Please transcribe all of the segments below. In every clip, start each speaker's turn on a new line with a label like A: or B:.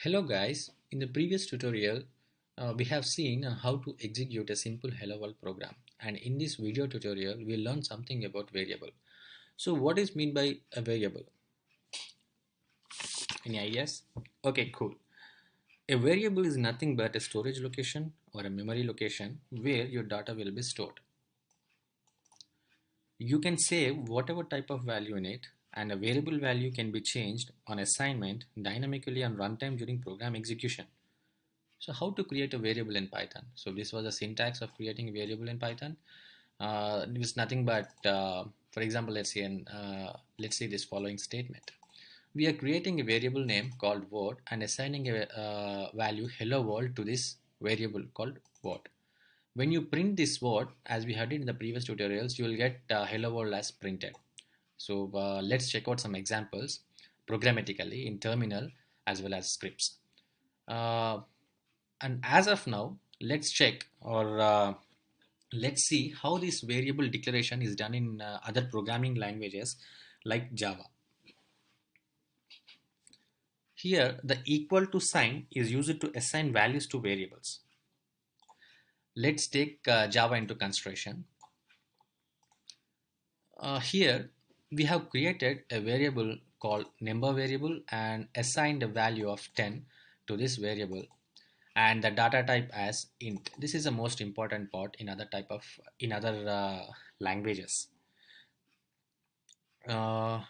A: Hello guys, in the previous tutorial we have seen how to execute a simple hello world program, and in this video tutorial we learn something about variable. So what is mean by a variable? Any ideas? Okay, cool. A variable is nothing but a storage location or a memory location where your data will be stored. You can save whatever type of value in it, and a variable value can be changed on assignment dynamically on runtime during program execution. So how to create a variable in Python? So this was the syntax of creating a variable in Python. It was nothing but, for example, let's say this following statement. We are creating a variable name called word and assigning a value hello world to this variable called word. When you print this word, as we had it in the previous tutorials, you will get hello world as printed. So let's check out some examples programmatically in terminal as well as scripts. Uh, and as of now, let's check or let's see how this variable declaration is done in other programming languages like Java. Here, the equal to sign is used to assign values to variables. Let's take Java into consideration. Here, we have created a variable called number variable and assigned a value of 10 to this variable and the data type as int. This is the most important part in other languages. Uh,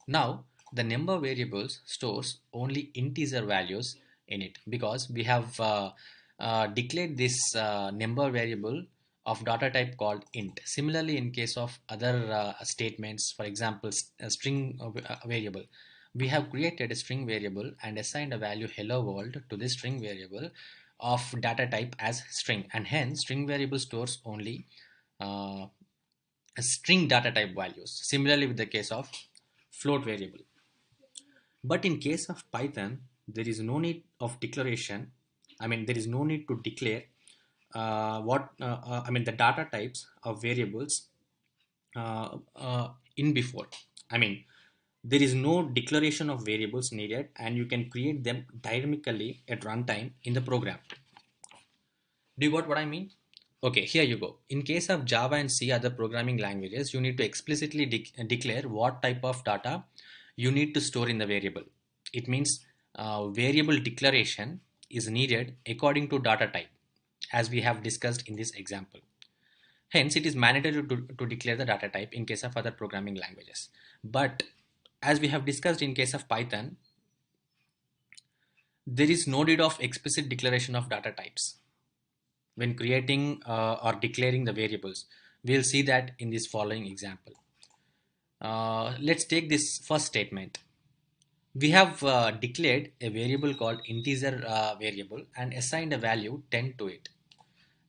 A: Now the number variables stores only integer values in it because we have declared this number variable of data type called int. Similarly, in case of other statements, for example, a string variable, we have created a string variable and assigned a value hello world to this string variable of data type as string, and hence string variable stores only uh, string data type values. Similarly, with the case of float variable. But in case of Python, there is no need of declaration. I mean, there is no need to declare the data types of variables in before. I mean, there is no declaration of variables needed, and you can create them dynamically at runtime in the program. Do you got what I mean? Okay, here you go. In case of Java and C other programming languages, you need to explicitly declare what type of data you need to store in the variable. It means variable declaration is needed according to data type, as we have discussed in this example. Hence, it is mandatory to declare the data type in case of other programming languages. But as we have discussed in case of Python, there is no need of explicit declaration of data types when creating or declaring the variables. We'll see that in this following example. Let's take this first statement. We have declared a variable called integer variable and assigned a value 10 to it.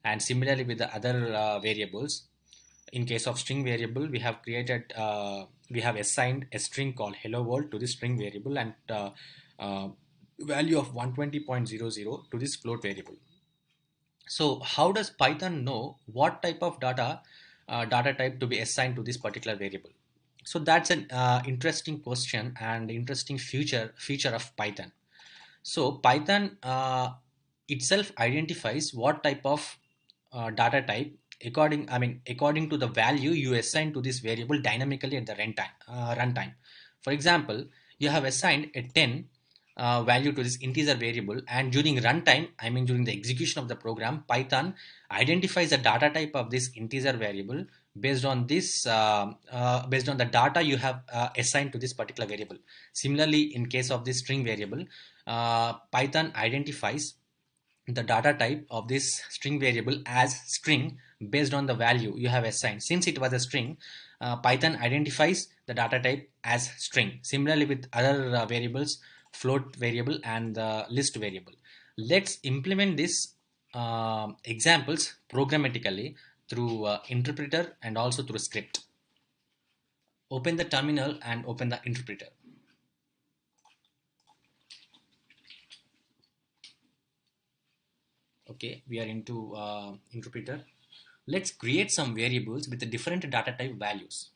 A: And similarly with the other variables, in case of string variable, we have assigned a string called hello world to this string variable and value of 120.00 to this float variable. So how does Python know what type of data type to be assigned to this particular variable? So that's an interesting question and interesting feature of Python. So Python itself identifies what type of data type according to the value you assign to this variable dynamically at the runtime. For example, you have assigned a 10 value to this integer variable, and during runtime, I mean during the execution of the program, Python identifies the data type of this integer variable based on the data you have assigned to this particular variable. Similarly, in case of this string variable, Python identifies the data type of this string variable as string based on the value you have assigned. Since it was a string, Python identifies the data type as string. Similarly with other variables, float variable and the list variable. Let's implement this examples programmatically through interpreter and also through script. Open the terminal and open the interpreter. Okay, we are into interpreter. Let's create some variables with the different data type values.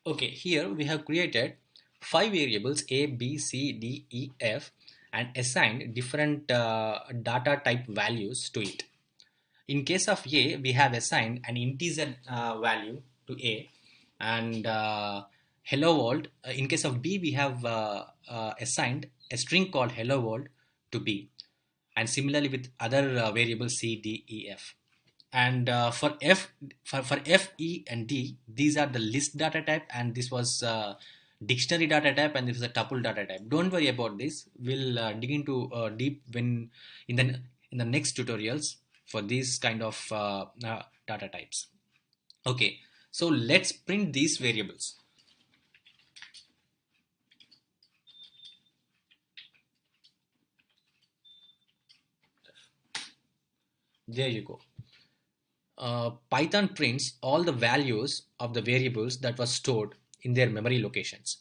A: Okay, here we have created five variables A, B, C, D, E, F and assigned different data type values to it. In case of A, we have assigned an integer value to A and hello world. In case of B, we have assigned a string called hello world to B, and similarly with other variables C, D, E, F. And for F, E, and D, these are the list data type, and this was dictionary data type, and this is a tuple data type. Don't worry about this. We'll dig into deep when in the next tutorials for these kind of data types. Okay, so let's print these variables. There you go. Python prints all the values of the variables that was stored in their memory locations.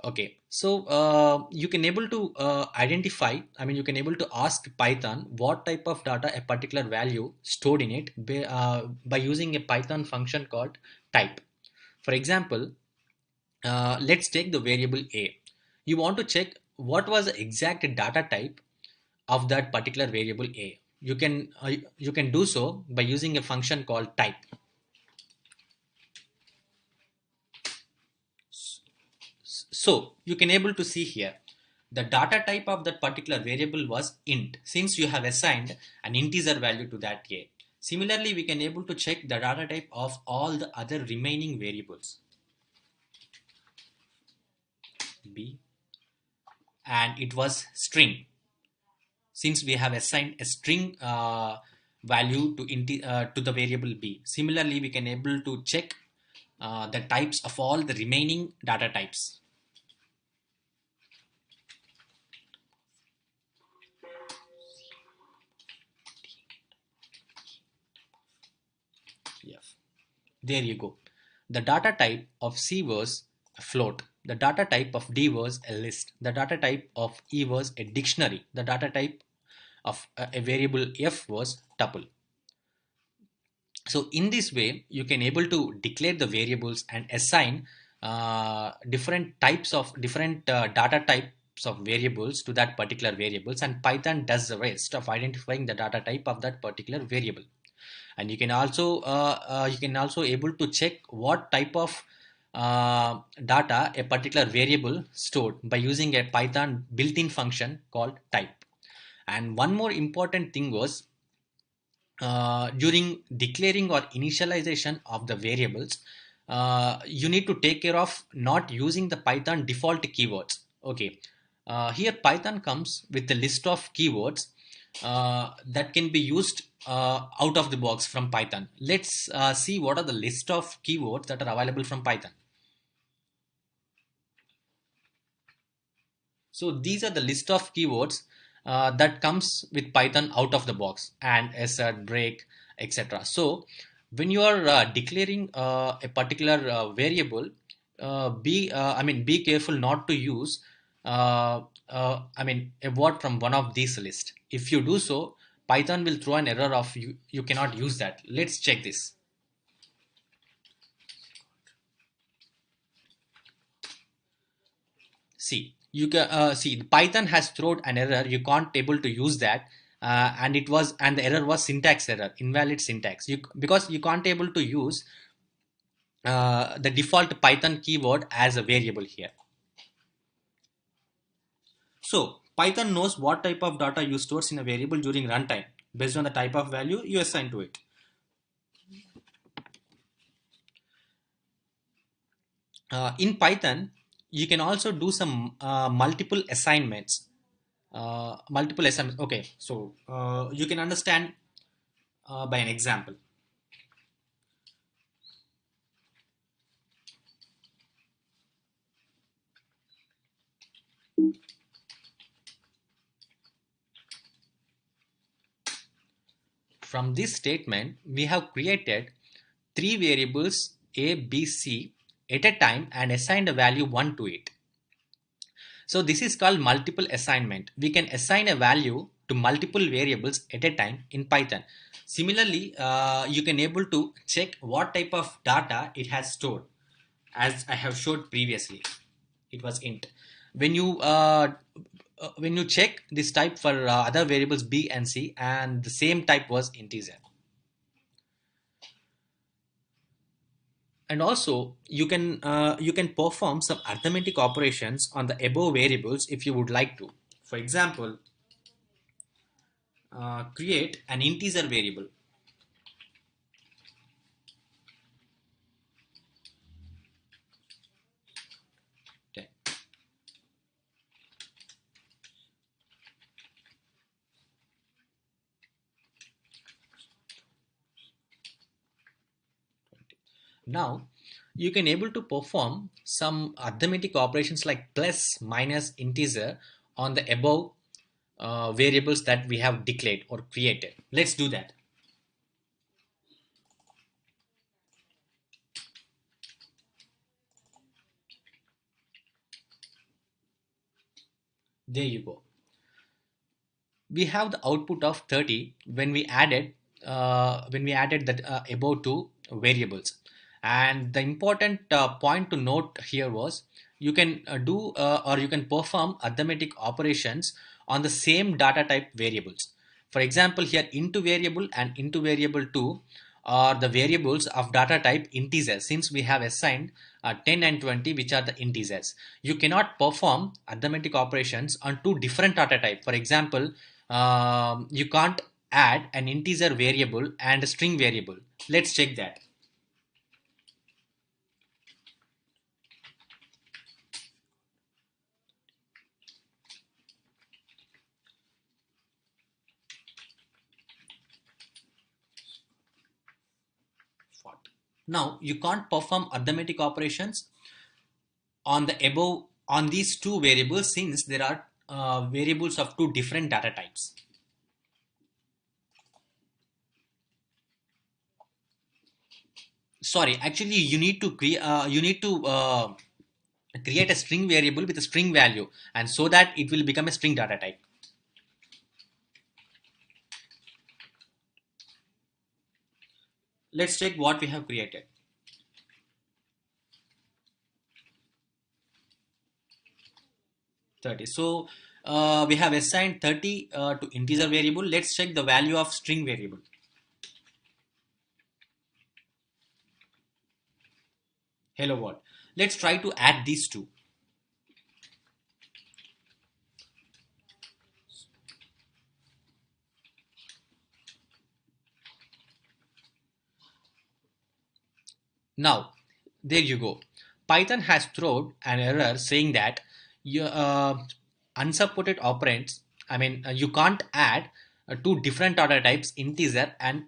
A: Okay, so you can able to identify, I mean, you can able to ask Python what type of data a particular value stored in it by using a Python function called type. For example, let's take the variable A. You want to check what was the exact data type of that particular variable A. You can do so by using a function called type. So you can able to see here the data type of that particular variable was int, since you have assigned an integer value to that A. Similarly, we can able to check the data type of all the other remaining variables B, and it was string, since we have assigned a string value to the variable B. Similarly, we can able to check the types of all the remaining data types. Yes. There you go. The data type of C was a float. The data type of D was a list. The data type of E was a dictionary. The data type of a variable F was tuple. So in this way, you can able to declare the variables and assign different data types of variables to that particular variables, and Python does the rest of identifying the data type of that particular variable. And you can also able to check what type of data a particular variable stored by using a Python built-in function called type. And one more important thing was during declaring or initialization of the variables, you need to take care of not using the Python default keywords. Okay, here Python comes with a list of keywords that can be used out of the box from Python. Let's see what are the list of keywords that are available from Python. So these are the list of keywords that comes with Python out of the box, and assert, break, etc. So when you are declaring a particular variable, be careful not to use a word from one of these lists. If you do so, Python will throw an error of you cannot use that. Let's check this. See, you can see Python has thrown an error. You can't able to use that, and the error was syntax error, invalid syntax. Because you can't able to use the default Python keyword as a variable here. So Python knows what type of data you stores in a variable during runtime based on the type of value you assign to it. In Python, you can also do some multiple assignments. Okay, so you can understand by an example. From this statement, we have created three variables A, B, C at a time and assigned a value 1 to it. So this is called multiple assignment. We can assign a value to multiple variables at a time in Python. Similarly, you can able to check what type of data it has stored. as I have showed previously. It was int. When you when you check this type for other variables b and c, and the same type was integer. And also you can perform some arithmetic operations on the above variables if you would like to. For example, create an integer variable. Okay. Now you can able to perform some arithmetic operations like plus, minus, integer on the above variables that we have declared or created. Let's do that. There you go. We have the output of 30 when we added that above two variables. And the important point to note here was you can do or you can perform arithmetic operations on the same data type variables. For example, here into variable and into variable 2 are the variables of data type integers, since we have assigned 10 and 20, which are the integers. You cannot perform arithmetic operations on two different data type. For example, you can't add an integer variable and a string variable. Let's check that. Now you can't perform arithmetic operations on the above on these two variables, since there are variables of two different data types. Sorry, actually you need to create a string variable with a string value, and so that it will become a string data type. Let's check what we have created. 30. So we have assigned 30 to integer variable. Let's check the value of string variable. Hello world. Let's try to add these two. Now, there you go. Python has thrown an error saying that your unsupported operands, you can't add two different data types, integer and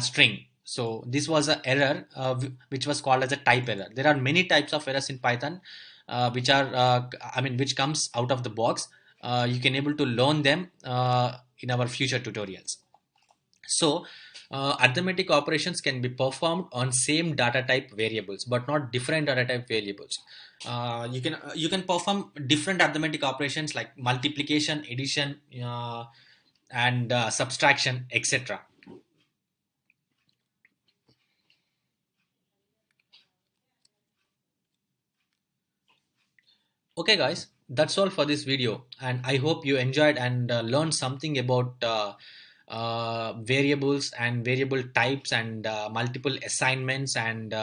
A: string. So this was an error which was called as a type error. There are many types of errors in Python which are, which comes out of the box. You can able to learn them in our future tutorials. So, arithmetic operations can be performed on same data type variables, but not different data type variables. You can perform different arithmetic operations like multiplication, addition, and subtraction, etc. Okay, guys, that's all for this video, and I hope you enjoyed and learned something about variables and variable types and multiple assignments and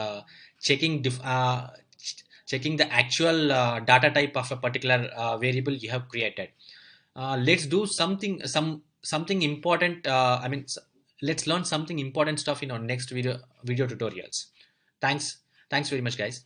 A: checking the actual data type of a particular variable you have created. Let's do something important. Let's learn something important stuff in our next video tutorials. Thanks, thanks very much, guys.